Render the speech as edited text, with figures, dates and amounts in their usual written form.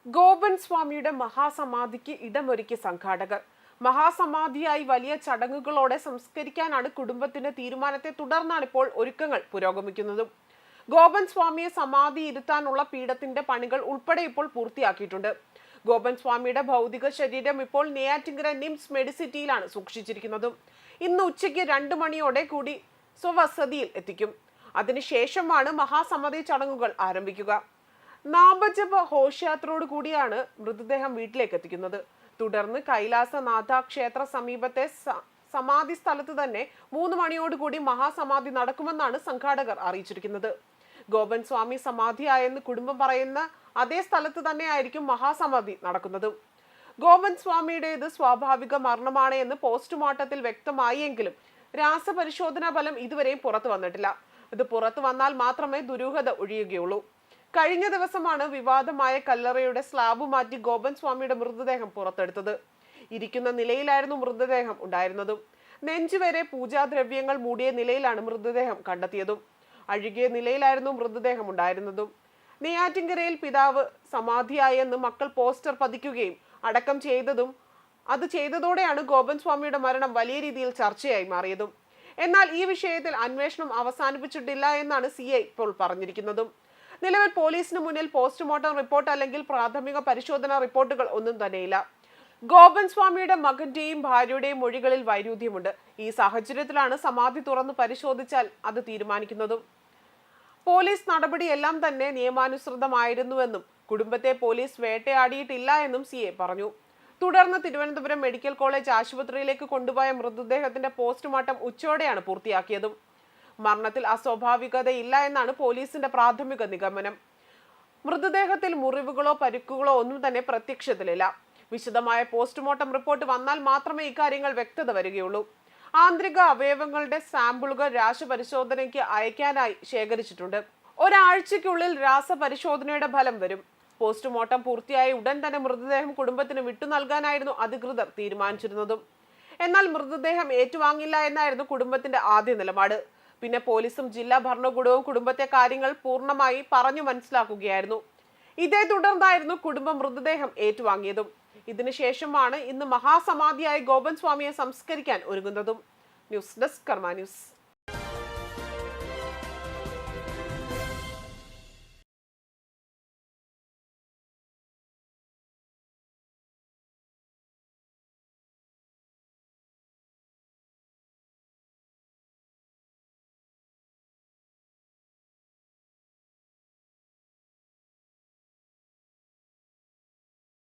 ഗോപൻ സ്വാമിയുടെ മഹാസമാധിക്ക് ഇടമൊരുക്കി സംഘാടകർ. മഹാസമാധിയായി വലിയ ചടങ്ങുകളോടെ സംസ്കരിക്കാനാണ് കുടുംബത്തിന്റെ തീരുമാനത്തെ തുടർന്നാണ് ഇപ്പോൾ ഒരുക്കങ്ങൾ പുരോഗമിക്കുന്നതും. ഗോപൻ സ്വാമിയെ സമാധി ഇരുത്താനുള്ള പീഠത്തിന്റെ പണികൾ ഉൾപ്പെടെ ഇപ്പോൾ പൂർത്തിയാക്കിയിട്ടുണ്ട്. ഗോപൻ സ്വാമിയുടെ ഭൗതിക ശരീരം ഇപ്പോൾ നെയ്യാറ്റിൻകര നിംസ് മെഡിസിറ്റിയിലാണ് സൂക്ഷിച്ചിരിക്കുന്നതും. ഇന്ന് ഉച്ചയ്ക്ക് 2 മണിയോടെ കൂടി സ്വവസതിയിൽ എത്തിക്കും. അതിനുശേഷമാണ് മഹാസമാധി ചടങ്ങുകൾ ആരംഭിക്കുക. നാമജപ ഘോഷയാത്രയോട് കൂടിയാണ് മൃതദേഹം വീട്ടിലേക്ക് എത്തിക്കുന്നത്. തുടർന്ന് കൈലാസനാഥ ക്ഷേത്ര സമീപത്തെ സമാധി സ്ഥലത്ത് തന്നെ 3 മണിയോടുകൂടി മഹാസമാധി നടക്കുമെന്നാണ് സംഘാടകർ അറിയിച്ചിരിക്കുന്നത്. ഗോപൻ സ്വാമി സമാധിയായെന്ന് കുടുംബം പറയുന്ന അതേ സ്ഥലത്ത് തന്നെയായിരിക്കും മഹാസമാധി നടക്കുന്നത്. ഗോപൻ സ്വാമിയുടേത് സ്വാഭാവിക മരണമാണ് എന്ന് പോസ്റ്റ്മോർട്ടത്തിൽ വ്യക്തമായെങ്കിലും രാസപരിശോധനാ ഫലം ഇതുവരെയും പുറത്തു വന്നിട്ടില്ല. ഇത് പുറത്തു വന്നാൽ മാത്രമേ ദുരൂഹത ഒഴിയുകയുള്ളൂ. കഴിഞ്ഞ ദിവസമാണ് വിവാദമായ കല്ലറയുടെ സ്ലാബ് മാറ്റി ഗോപൻ സ്വാമിയുടെ മൃതദേഹം പുറത്തെടുത്തത്. ഇരിക്കുന്ന നിലയിലായിരുന്നു മൃതദേഹം ഉണ്ടായിരുന്നതും. നെഞ്ചുവരെ പൂജാദ്രവ്യങ്ങൾ മൂടിയ നിലയിലാണ് മൃതദേഹം കണ്ടെത്തിയതും. അഴുകിയ നിലയിലായിരുന്നു മൃതദേഹം ഉണ്ടായിരുന്നതും. നെയ്യാറ്റിൻകരയിൽ പിതാവ് സമാധിയായെന്ന് മക്കൾ പോസ്റ്റർ പതിക്കുകയും അടക്കം ചെയ്തതോടെയാണ് ഗോപൻ സ്വാമിയുടെ മരണം വലിയ രീതിയിൽ ചർച്ചയായി മാറിയതും. എന്നാൽ ഈ വിഷയത്തിൽ അന്വേഷണം അവസാനിപ്പിച്ചിട്ടില്ല എന്നാണ് CI ഇപ്പോൾ പറഞ്ഞിരിക്കുന്നതും. നിലവിൽ പോലീസിന് മുന്നിൽ പോസ്റ്റ്മോർട്ടം റിപ്പോർട്ട് അല്ലെങ്കിൽ പ്രാഥമിക പരിശോധനാ റിപ്പോർട്ടുകൾ ഒന്നും തന്നെയില്ല. ഗോപൻ സ്വാമിയുടെ മകന്റെയും ഭാര്യയുടെയും മൊഴികളിൽ വൈരുദ്ധ്യമുണ്ട്. ഈ സാഹചര്യത്തിലാണ് സമാധി തുറന്ന് പരിശോധിച്ചാൽ അത് തീരുമാനിക്കുന്നതും. പോലീസ് നടപടിയെല്ലാം തന്നെ നിയമാനുസൃതമായിരുന്നുവെന്നും കുടുംബത്തെ പോലീസ് വേട്ടയാടിയിട്ടില്ല എന്നും CI പറഞ്ഞു. തുടർന്ന് തിരുവനന്തപുരം മെഡിക്കൽ കോളേജ് ആശുപത്രിയിലേക്ക് കൊണ്ടുപോയ മൃതദേഹത്തിന്റെ പോസ്റ്റ്മോർട്ടം ഉച്ചയോടെയാണ് പൂർത്തിയാക്കിയതും. മരണത്തിൽ അസ്വാഭാവികതയില്ല എന്നാണ് പോലീസിന്റെ പ്രാഥമിക നിഗമനം. മൃതദേഹത്തിൽ മുറിവുകളോ പരിക്കുകളോ ഒന്നും തന്നെ പ്രത്യക്ഷത്തിലില്ല. വിശദമായ പോസ്റ്റ്മോർട്ടം റിപ്പോർട്ട് വന്നാൽ മാത്രമേ ഇക്കാര്യങ്ങൾ വ്യക്തത വരികയുള്ളൂ. ആന്തരിക അവയവങ്ങളുടെ സാമ്പിളുകൾ രാസപരിശോധനയ്ക്ക് അയക്കാനായി ശേഖരിച്ചിട്ടുണ്ട്. ഒരാഴ്ചയ്ക്കുള്ളിൽ രാസപരിശോധനയുടെ ഫലം വരും. പോസ്റ്റ്മോർട്ടം പൂർത്തിയായ ഉടൻ തന്നെ മൃതദേഹം കുടുംബത്തിന് വിട്ടു നൽകാനായിരുന്നു അധികൃതർ തീരുമാനിച്ചിരുന്നതും. എന്നാൽ മൃതദേഹം ഏറ്റുവാങ്ങില്ല എന്നായിരുന്നു കുടുംബത്തിന്റെ ആദ്യ നിലപാട്. പിന്നെ പോലീസും ജില്ലാ ഭരണകൂടവും കുടുംബത്തെ കാര്യങ്ങൾ പൂർണ്ണമായി പറഞ്ഞു മനസ്സിലാക്കുകയായിരുന്നു. ഇതേ തുടർന്നായിരുന്നു കുടുംബം മൃതദേഹം ഏറ്റുവാങ്ങിയതും. ഇതിനുശേഷമാണ് ഇന്ന് മഹാസമാധിയായി ഗോപൻ സ്വാമിയെ സംസ്കരിക്കാൻ ഒരുങ്ങുന്നതും. ന്യൂസ് ഡെസ്ക് കർമ്മ ന്യൂസ്.